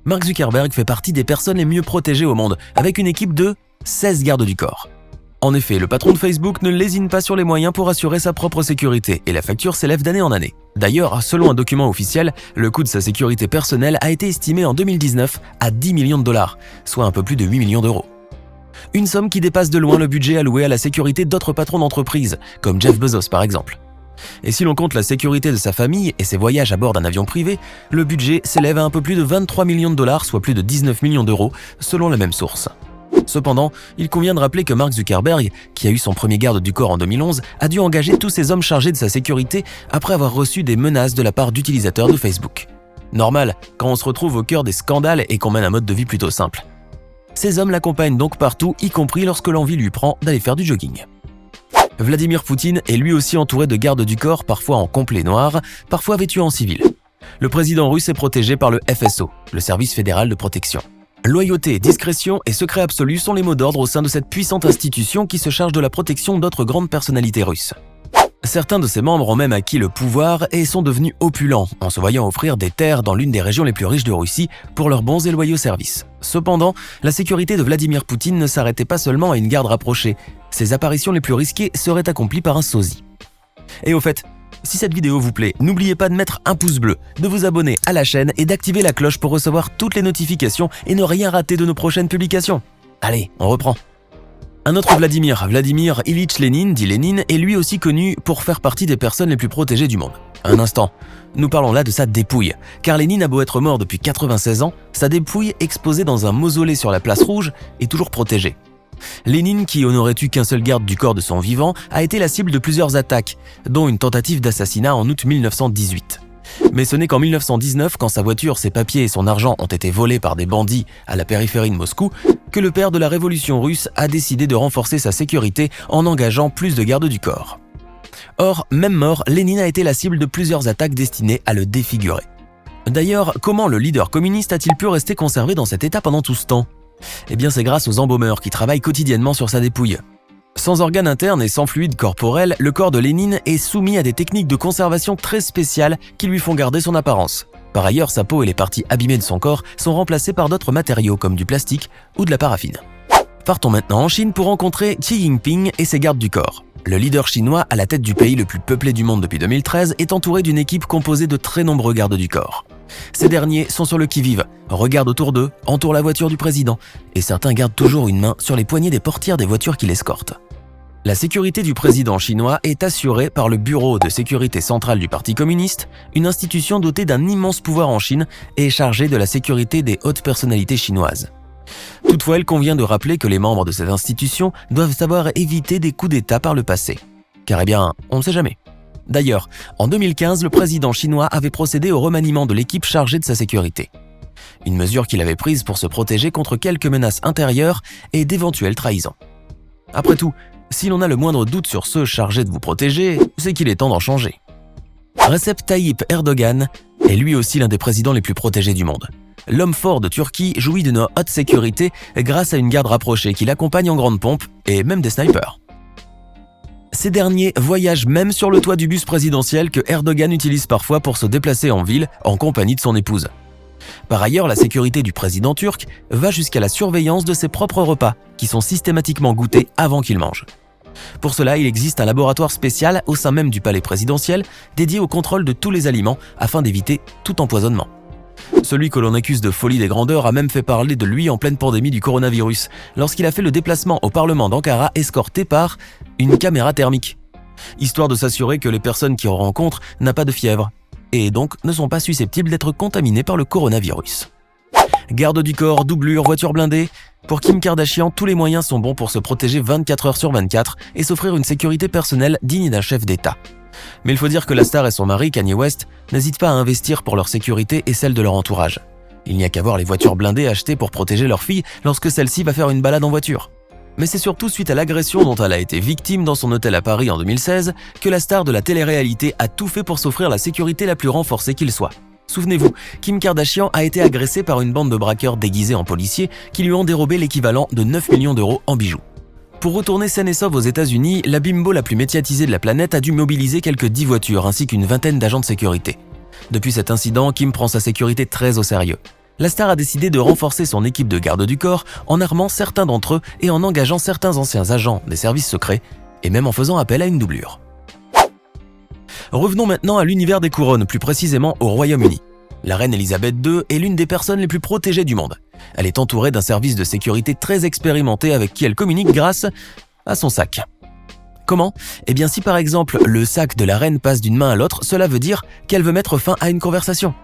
Mark Zuckerberg fait partie des personnes les mieux protégées au monde, avec une équipe de 16 gardes du corps. En effet, le patron de Facebook ne lésine pas sur les moyens pour assurer sa propre sécurité, et la facture s'élève d'année en année. D'ailleurs, selon un document officiel, le coût de sa sécurité personnelle a été estimé en 2019 à 10 millions de dollars, soit un peu plus de 8 millions d'euros. Une somme qui dépasse de loin le budget alloué à la sécurité d'autres patrons d'entreprise, comme Jeff Bezos par exemple. Et si l'on compte la sécurité de sa famille et ses voyages à bord d'un avion privé, le budget s'élève à un peu plus de 23 millions de dollars, soit plus de 19 millions d'euros, selon la même source. Cependant, il convient de rappeler que Mark Zuckerberg, qui a eu son premier garde du corps en 2011, a dû engager tous ses hommes chargés de sa sécurité après avoir reçu des menaces de la part d'utilisateurs de Facebook. Normal, quand on se retrouve au cœur des scandales et qu'on mène un mode de vie plutôt simple. Ces hommes l'accompagnent donc partout, y compris lorsque l'envie lui prend d'aller faire du jogging. Vladimir Poutine est lui aussi entouré de gardes du corps, parfois en complet noir, parfois vêtus en civil. Le président russe est protégé par le FSO, le service fédéral de protection. Loyauté, discrétion et secret absolu sont les mots d'ordre au sein de cette puissante institution qui se charge de la protection d'autres grandes personnalités russes. Certains de ses membres ont même acquis le pouvoir et sont devenus opulents en se voyant offrir des terres dans l'une des régions les plus riches de Russie pour leurs bons et loyaux services. Cependant, la sécurité de Vladimir Poutine ne s'arrêtait pas seulement à une garde rapprochée. Ses apparitions les plus risquées seraient accomplies par un sosie. Et au fait, si cette vidéo vous plaît, n'oubliez pas de mettre un pouce bleu, de vous abonner à la chaîne et d'activer la cloche pour recevoir toutes les notifications et ne rien rater de nos prochaines publications. Allez, on reprend. Un autre Vladimir Ilitch Lénine, dit Lénine, est lui aussi connu pour faire partie des personnes les plus protégées du monde. Un instant, nous parlons là de sa dépouille, car Lénine a beau être mort depuis 96 ans, sa dépouille exposée dans un mausolée sur la place Rouge est toujours protégée. Lénine, qui n'aurait eu qu'un seul garde du corps de son vivant, a été la cible de plusieurs attaques, dont une tentative d'assassinat en août 1918. Mais ce n'est qu'en 1919, quand sa voiture, ses papiers et son argent ont été volés par des bandits à la périphérie de Moscou, que le père de la révolution russe a décidé de renforcer sa sécurité en engageant plus de gardes du corps. Or, même mort, Lénine a été la cible de plusieurs attaques destinées à le défigurer. D'ailleurs, comment le leader communiste a-t-il pu rester conservé dans cet état pendant tout ce temps ? Eh bien, c'est grâce aux embaumeurs qui travaillent quotidiennement sur sa dépouille. Sans organes internes et sans fluide corporel, le corps de Lénine est soumis à des techniques de conservation très spéciales qui lui font garder son apparence. Par ailleurs, sa peau et les parties abîmées de son corps sont remplacées par d'autres matériaux comme du plastique ou de la paraffine. Partons maintenant en Chine pour rencontrer Xi Jinping et ses gardes du corps. Le leader chinois, à la tête du pays le plus peuplé du monde depuis 2013, est entouré d'une équipe composée de très nombreux gardes du corps. Ces derniers sont sur le qui-vive, regardent autour d'eux, entourent la voiture du président, et certains gardent toujours une main sur les poignées des portières des voitures qui l'escortent. La sécurité du président chinois est assurée par le Bureau de sécurité centrale du Parti communiste, une institution dotée d'un immense pouvoir en Chine et chargée de la sécurité des hautes personnalités chinoises. Toutefois, il convient de rappeler que les membres de cette institution doivent savoir éviter des coups d'État par le passé. Car on ne sait jamais. D'ailleurs, en 2015, le président chinois avait procédé au remaniement de l'équipe chargée de sa sécurité. Une mesure qu'il avait prise pour se protéger contre quelques menaces intérieures et d'éventuelles trahisons. Après tout, si l'on a le moindre doute sur ceux chargés de vous protéger, c'est qu'il est temps d'en changer. Recep Tayyip Erdogan est lui aussi l'un des présidents les plus protégés du monde. L'homme fort de Turquie jouit d'une haute sécurité grâce à une garde rapprochée qui l'accompagne en grande pompe et même des snipers. Ces derniers voyagent même sur le toit du bus présidentiel que Erdogan utilise parfois pour se déplacer en ville en compagnie de son épouse. Par ailleurs, la sécurité du président turc va jusqu'à la surveillance de ses propres repas, qui sont systématiquement goûtés avant qu'il mange. Pour cela, il existe un laboratoire spécial au sein même du palais présidentiel, dédié au contrôle de tous les aliments afin d'éviter tout empoisonnement. Celui que l'on accuse de folie des grandeurs a même fait parler de lui en pleine pandémie du coronavirus, lorsqu'il a fait le déplacement au Parlement d'Ankara escorté par une caméra thermique, histoire de s'assurer que les personnes qu'il rencontre n'ont pas de fièvre, et donc ne sont pas susceptibles d'être contaminées par le coronavirus. Garde du corps, doublure, voiture blindée, pour Kim Kardashian, tous les moyens sont bons pour se protéger 24 heures sur 24 et s'offrir une sécurité personnelle digne d'un chef d'État. Mais il faut dire que la star et son mari, Kanye West, n'hésitent pas à investir pour leur sécurité et celle de leur entourage. Il n'y a qu'à voir les voitures blindées achetées pour protéger leur fille lorsque celle-ci va faire une balade en voiture. Mais c'est surtout suite à l'agression dont elle a été victime dans son hôtel à Paris en 2016 que la star de la télé-réalité a tout fait pour s'offrir la sécurité la plus renforcée qu'il soit. Souvenez-vous, Kim Kardashian a été agressée par une bande de braqueurs déguisés en policiers qui lui ont dérobé l'équivalent de 9 millions d'euros en bijoux. Pour retourner saine et sauve aux États-Unis, la bimbo la plus médiatisée de la planète a dû mobiliser quelques 10 voitures ainsi qu'une vingtaine d'agents de sécurité. Depuis cet incident, Kim prend sa sécurité très au sérieux. La star a décidé de renforcer son équipe de garde du corps en armant certains d'entre eux et en engageant certains anciens agents des services secrets, et même en faisant appel à une doublure. Revenons maintenant à l'univers des couronnes, plus précisément au Royaume-Uni. La reine Elisabeth II est l'une des personnes les plus protégées du monde. Elle est entourée d'un service de sécurité très expérimenté avec qui elle communique grâce à son sac. Comment ? Eh bien si par exemple le sac de la reine passe d'une main à l'autre, cela veut dire qu'elle veut mettre fin à une conversation.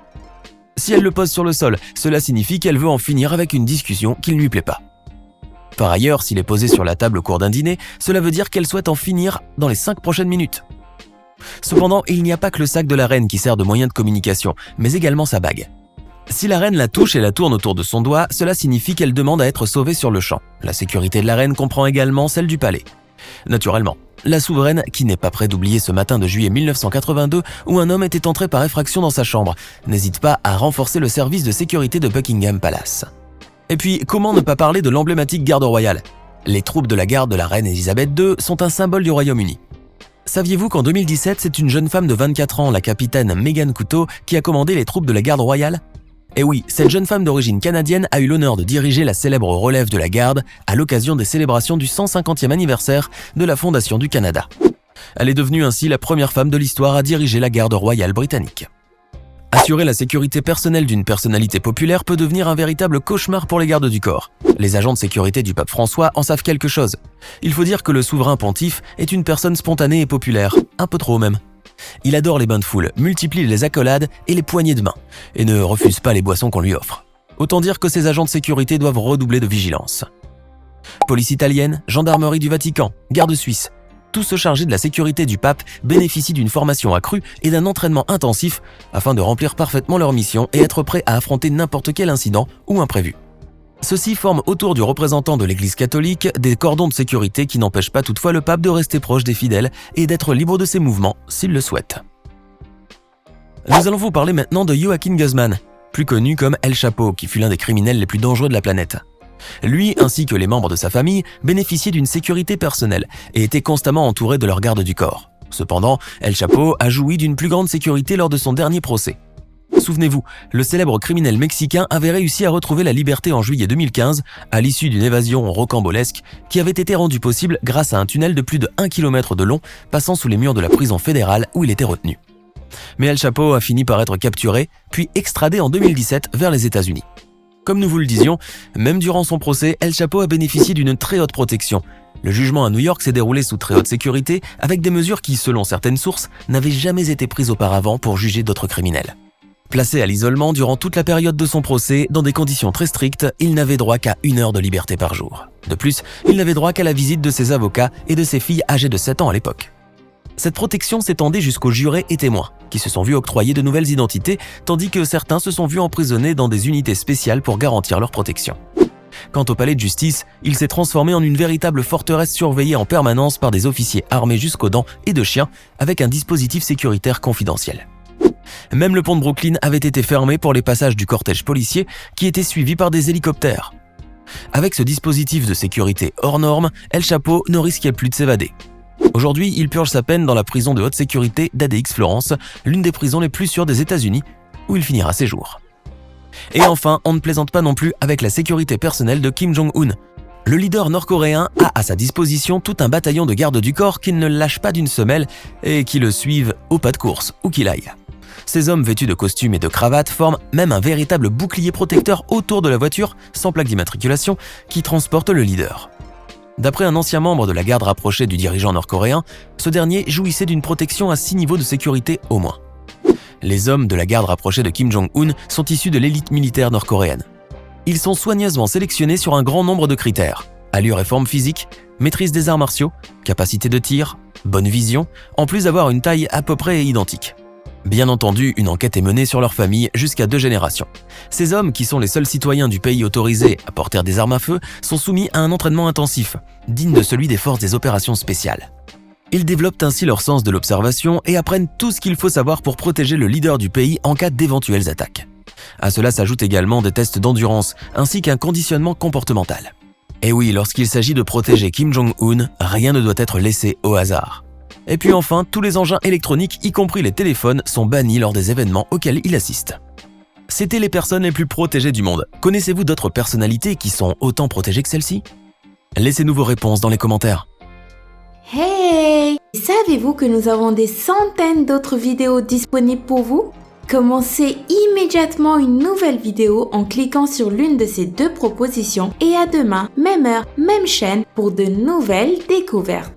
Si elle le pose sur le sol, cela signifie qu'elle veut en finir avec une discussion qui ne lui plaît pas. Par ailleurs, s'il est posé sur la table au cours d'un dîner, cela veut dire qu'elle souhaite en finir dans les 5 prochaines minutes. Cependant, il n'y a pas que le sac de la reine qui sert de moyen de communication, mais également sa bague. Si la reine la touche et la tourne autour de son doigt, cela signifie qu'elle demande à être sauvée sur le champ. La sécurité de la reine comprend également celle du palais. Naturellement, la souveraine qui n'est pas près d'oublier ce matin de juillet 1982 où un homme était entré par effraction dans sa chambre, n'hésite pas à renforcer le service de sécurité de Buckingham Palace. Et puis, comment ne pas parler de l'emblématique garde royale ? Les troupes de la garde de la reine Elisabeth II sont un symbole du Royaume-Uni. Saviez-vous qu'en 2017, c'est une jeune femme de 24 ans, la capitaine Megan Couteau, qui a commandé les troupes de la garde royale ? Et oui, cette jeune femme d'origine canadienne a eu l'honneur de diriger la célèbre relève de la garde à l'occasion des célébrations du 150e anniversaire de la Fondation du Canada. Elle est devenue ainsi la première femme de l'histoire à diriger la garde royale britannique. Assurer la sécurité personnelle d'une personnalité populaire peut devenir un véritable cauchemar pour les gardes du corps. Les agents de sécurité du pape François en savent quelque chose. Il faut dire que le souverain pontife est une personne spontanée et populaire, un peu trop même. Il adore les bains de foule, multiplie les accolades et les poignées de main, et ne refuse pas les boissons qu'on lui offre. Autant dire que ces agents de sécurité doivent redoubler de vigilance. Police italienne, gendarmerie du Vatican, garde suisse, tous ceux chargés de la sécurité du pape bénéficient d'une formation accrue et d'un entraînement intensif afin de remplir parfaitement leur mission et être prêts à affronter n'importe quel incident ou imprévu. Ceux-ci forment autour du représentant de l'Église catholique des cordons de sécurité qui n'empêchent pas toutefois le pape de rester proche des fidèles et d'être libre de ses mouvements s'il le souhaite. Nous allons vous parler maintenant de Joaquin Guzman, plus connu comme El Chapo, qui fut l'un des criminels les plus dangereux de la planète. Lui, ainsi que les membres de sa famille, bénéficiaient d'une sécurité personnelle et étaient constamment entourés de leur garde du corps. Cependant, El Chapo a joui d'une plus grande sécurité lors de son dernier procès. Souvenez-vous, le célèbre criminel mexicain avait réussi à retrouver la liberté en juillet 2015 à l'issue d'une évasion rocambolesque qui avait été rendue possible grâce à un tunnel de plus de 1 km de long passant sous les murs de la prison fédérale où il était retenu. Mais El Chapo a fini par être capturé, puis extradé en 2017 vers les États-Unis. Comme nous vous le disions, même durant son procès, El Chapo a bénéficié d'une très haute protection. Le jugement à New York s'est déroulé sous très haute sécurité avec des mesures qui, selon certaines sources, n'avaient jamais été prises auparavant pour juger d'autres criminels. Placé à l'isolement durant toute la période de son procès, dans des conditions très strictes, il n'avait droit qu'à 1 heure de liberté par jour. De plus, il n'avait droit qu'à la visite de ses avocats et de ses filles âgées de 7 ans à l'époque. Cette protection s'étendait jusqu'aux jurés et témoins, qui se sont vus octroyer de nouvelles identités, tandis que certains se sont vus emprisonnés dans des unités spéciales pour garantir leur protection. Quant au palais de justice, il s'est transformé en une véritable forteresse surveillée en permanence par des officiers armés jusqu'aux dents et de chiens, avec un dispositif sécuritaire confidentiel. Même le pont de Brooklyn avait été fermé pour les passages du cortège policier qui était suivi par des hélicoptères. Avec ce dispositif de sécurité hors norme, El Chapo ne risquait plus de s'évader. Aujourd'hui, il purge sa peine dans la prison de haute sécurité d'ADX Florence, l'une des prisons les plus sûres des États-Unis, où il finira ses jours. Et enfin, on ne plaisante pas non plus avec la sécurité personnelle de Kim Jong-un. Le leader nord-coréen a à sa disposition tout un bataillon de gardes du corps qui ne le lâchent pas d'une semelle et qui le suivent au pas de course, où qu'il aille. Ces hommes vêtus de costumes et de cravates forment même un véritable bouclier protecteur autour de la voiture, sans plaque d'immatriculation, qui transporte le leader. D'après un ancien membre de la garde rapprochée du dirigeant nord-coréen, ce dernier jouissait d'une protection à 6 niveaux de sécurité au moins. Les hommes de la garde rapprochée de Kim Jong-un sont issus de l'élite militaire nord-coréenne. Ils sont soigneusement sélectionnés sur un grand nombre de critères. Allure et forme physique, maîtrise des arts martiaux, capacité de tir, bonne vision, en plus d'avoir une taille à peu près identique. Bien entendu, une enquête est menée sur leur famille jusqu'à 2 générations. Ces hommes, qui sont les seuls citoyens du pays autorisés à porter des armes à feu, sont soumis à un entraînement intensif, digne de celui des forces des opérations spéciales. Ils développent ainsi leur sens de l'observation et apprennent tout ce qu'il faut savoir pour protéger le leader du pays en cas d'éventuelles attaques. À cela s'ajoutent également des tests d'endurance, ainsi qu'un conditionnement comportemental. Et oui, lorsqu'il s'agit de protéger Kim Jong-un, rien ne doit être laissé au hasard. Et puis enfin, tous les engins électroniques, y compris les téléphones, sont bannis lors des événements auxquels il assiste. C'était les personnes les plus protégées du monde. Connaissez-vous d'autres personnalités qui sont autant protégées que celles-ci? Laissez-nous vos réponses dans les commentaires. Hey! Savez-vous que nous avons des centaines d'autres vidéos disponibles pour vous? Commencez immédiatement une nouvelle vidéo en cliquant sur l'une de ces deux propositions et à demain, même heure, même chaîne pour de nouvelles découvertes.